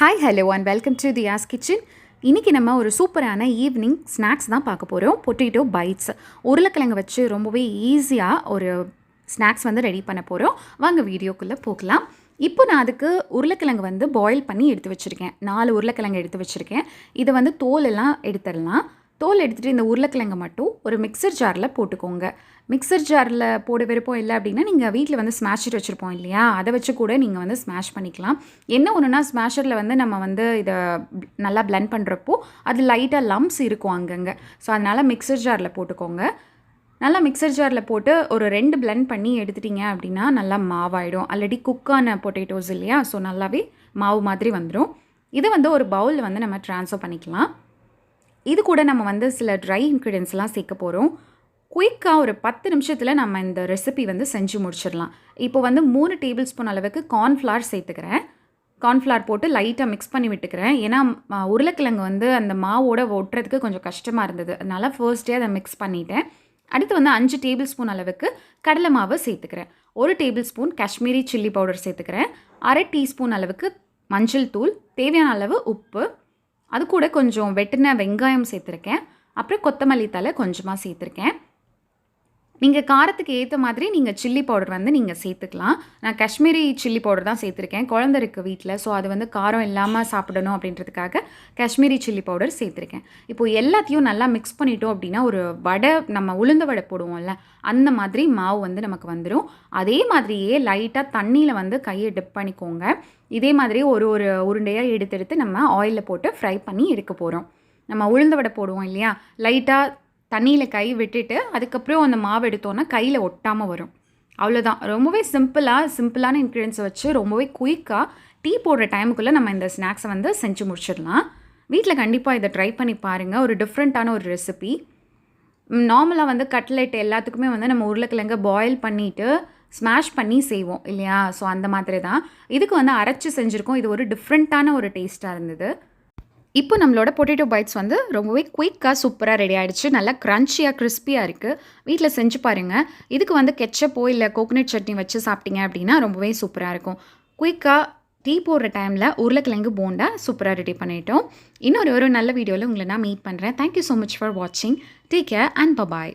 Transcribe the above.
Hi, hello and welcome to Deya's Kitchen. இன்றைக்கி நம்ம ஒரு சூப்பரான ஈவினிங் ஸ்நாக்ஸ் தான் பார்க்க போகிறோம். பொட்டேட்டோ பைட்ஸ் உருளைக்கிழங்கு வச்சு ரொம்பவே ஈஸியாக ஒரு ஸ்நாக்ஸ் வந்து ரெடி பண்ண போகிறோம். வாங்க வீடியோக்குள்ளே போகலாம். இப்போ நான் அதுக்கு உருளைக்கிழங்கு வந்து பாயில் பண்ணி எடுத்து வச்சுருக்கேன். 4 உருளைக்கிழங்கு எடுத்து வச்சுருக்கேன். இதை வந்து தோலெல்லாம் எடுத்துடலாம். தோல் எடுத்துகிட்டு இந்த உருளைக்கிழங்கு மட்டும் ஒரு மிக்சர் ஜாரில் போட்டுக்கோங்க. மிக்சர் ஜாரில் போட விருப்பம் இல்லை அப்படின்னா நீங்கள் வீட்டில் வந்து ஸ்மாஷர் வச்சுருப்போம் இல்லையா, அதை வச்சு கூட நீங்கள் வந்து ஸ்மாஷ் பண்ணிக்கலாம். என்ன ஒன்றுனா ஸ்மாஷரில் வந்து நம்ம வந்து இதை நல்லா பிளெண்ட் பண்ணுறப்போ அது லைட்டாக லம்ப்ஸ் இருக்கும் அங்கங்கே. ஸோ அதனால் மிக்சர் ஜாரில் போட்டுக்கோங்க. நல்லா மிக்சர் ஜாரில் போட்டு ஒரு 2 பிளெண்ட் பண்ணி எடுத்துட்டிங்க அப்படின்னா நல்லா மாவாயிடும். ஆல்ரெடி குக்கான பொட்டேட்டோஸ் இல்லையா, ஸோ நல்லாவே மாவு மாதிரி வந்துடும். இதை வந்து ஒரு பவுலில் வந்து நம்ம ட்ரான்ஸ்ஃபர் பண்ணிக்கலாம். இது கூட நம்ம வந்து சில ட்ரை இன்க்ரீடியன்ஸ்லாம் சேர்க்க போகிறோம். குயிக்காக ஒரு 10 நிமிஷத்தில் நம்ம இந்த ரெசிபி வந்து செஞ்சு முடிச்சிடலாம். இப்போ வந்து 3 டேபிள் ஸ்பூன் அளவுக்கு கார்ன்ஃப்ளவர் சேர்த்துக்கிறேன். கார்ன்ஃப்ளவர் போட்டு லைட்டாக மிக்ஸ் பண்ணி விட்டுக்கிறேன். ஏன்னா உருளைக்கிழங்கு வந்து அந்த மாவோட ஒட்டுறதுக்கு கொஞ்சம் கஷ்டமாக இருந்தது, அதனால் ஃபர்ஸ்ட்டே அதை மிக்ஸ் பண்ணிவிட்டேன். அடுத்து வந்து 5 டேபிள் ஸ்பூன் அளவுக்கு கடலை மாவு சேர்த்துக்கிறேன். 1 table spoon Kashmiri chilli powder சேர்த்துக்கிறேன். 1/2 டீஸ்பூன் அளவுக்கு மஞ்சள் தூள், தேவையான அளவு உப்பு, அது கூட கொஞ்சம் வெட்டின வெங்காயம் சேர்த்துருக்கேன். அப்புறம் கொத்தமல்லி தழை கொஞ்சமாக சேர்த்துருக்கேன். நீங்கள் காரத்துக்கு ஏற்ற மாதிரி நீங்கள் சில்லி பவுடர் வந்து நீங்கள் சேர்த்துக்கலாம். நான் காஷ்மீரி சில்லி பவுடர் தான் சேர்த்துருக்கேன். குழந்தை இருக்குது வீட்டில், ஸோ அது வந்து காரம் இல்லாமல் சாப்பிடணும் அப்படின்றதுக்காக காஷ்மீரி சில்லி பவுடர் சேர்த்துருக்கேன். இப்போது எல்லாத்தையும் நல்லா மிக்ஸ் பண்ணிட்டோம் அப்படின்னா ஒரு வடை, நம்ம உளுந்த வடை போடுவோம்ல, அந்த மாதிரி மாவு வந்து நமக்கு வந்துடும். அதே மாதிரியே லைட்டாக தண்ணியில் வந்து கையை டிப் பண்ணிக்கோங்க. இதே மாதிரி ஒரு உருண்டையாக எடுத்து நம்ம ஆயிலில் போட்டு ஃப்ரை பண்ணி எடுக்க போகிறோம். நம்ம உளுந்த வடை போடுவோம் இல்லையா, லைட்டாக தண்ணியில் கை விட்டுட்டு அதுக்கப்புறம் அந்த மாவு எடுத்தோன்னா கையில் ஒட்டாமல் வரும். அவ்வளோதான். ரொம்பவே சிம்பிளான இன்க்ரீடியன்ஸை வச்சு ரொம்பவே குயிக்காக டீ போடுற டைமுக்குள்ளே நம்ம இந்த ஸ்நாக்ஸை வந்து செஞ்சு முடிச்சிடலாம். வீட்டில் கண்டிப்பாக இதை ட்ரை பண்ணி பாருங்கள். ஒரு டிஃப்ரெண்ட்டான ஒரு ரெசிபி. நார்மலாக வந்து கட்லெட் எல்லாத்துக்குமே வந்து நம்ம உருளைக்கிழங்க பாயில் பண்ணிவிட்டு ஸ்மாஷ் பண்ணி செய்வோம் இல்லையா, ஸோ அந்த மாதிரி தான் இதுக்கு வந்து அரைச்சி செஞ்சுருக்கோம். இது ஒரு டிஃப்ரெண்ட்டான ஒரு டேஸ்ட்டாக இருந்தது. இப்போ நம்மளோட பொட்டேட்டோ பைட்ஸ் வந்து ரொம்பவே குயிக்காக சூப்பராக ரெடி ஆகிடுச்சு. நல்லா க்ரன்ச்சியாக கிறிஸ்பியாக இருக்குது. வீட்டில் செஞ்சு பாருங்கள். இதுக்கு வந்து கெச்சப்போ இல்லை கோகோனட் சட்னி வச்சு சாப்பிட்டீங்க அப்படின்னா ரொம்பவே சூப்பராக இருக்கும். குயிக்காக டீ போடுற டைமில் உருளைக்கிழங்கு போண்டா சூப்பராக ரெடி பண்ணிட்டோம். இன்னொரு நல்ல வீடியோவில் உங்களை நான் மீட் பண்ணுறேன். தேங்க்யூ ஸோ மச் ஃபார் வாட்சிங். Take care and bye bye.